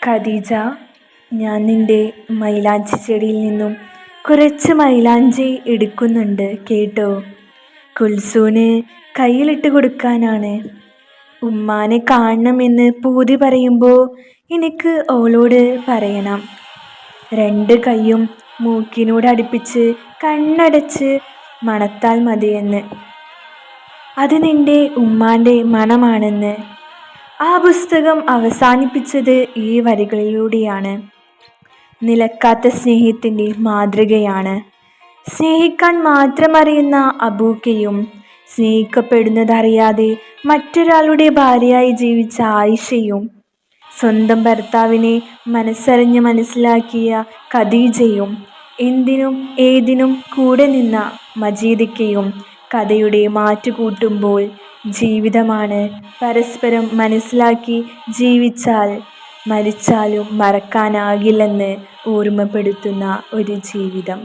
ഖദീജ, ഞാൻ നിന്റെ മൈലാഞ്ചി ചെടിയിൽ നിന്നും കുറച്ച് മൈലാഞ്ചി എടുക്കുന്നുണ്ട് കേട്ടോ. കുൽസൂന് കയ്യിലിട്ട് കൊടുക്കാനാണ്. ഉമ്മാനെ കാണണമെന്ന് പൂതി പറയുമ്പോൾ എനിക്ക് ഓളോട് പറയണം. രണ്ട് കൈയും മൂക്കിനോട് അടുപ്പിച്ച് കണ്ണടച്ച് മണത്താൽ മതിയെന്ന്. അത് നിന്റെ ഉമ്മാൻ്റെ മണമാണെന്ന്. ആ പുസ്തകം അവസാനിപ്പിച്ചത് ഈ വരികളിലൂടെയാണ്. നിലക്കാത്ത സ്നേഹത്തിൻ്റെ മാതൃകയാണ്. സ്നേഹിക്കാൻ മാത്രം അറിയുന്ന അബൂക്കയും സ്നേഹിക്കപ്പെടുന്നതറിയാതെ മറ്റൊരാളുടെ ഭാര്യയായി ജീവിച്ച ആയിഷയും സ്വന്തം ഭർത്താവിനെ മനസ്സറിഞ്ഞ് മനസ്സിലാക്കിയ ഖദീജയും എന്തിനും ഏതിനും കൂടെ നിന്ന മജീദയ്ക്കയും കഥയുടെ മാറ്റുകൂട്ടുമ്പോൾ ജീവിതമാണ് പരസ്പരം മനസ്സിലാക്കി ജീവിച്ചാൽ മരിച്ചാലും മറക്കാനാകില്ലെന്ന് ഓർമ്മപ്പെടുത്തുന്ന ഒരു ജീവിതം.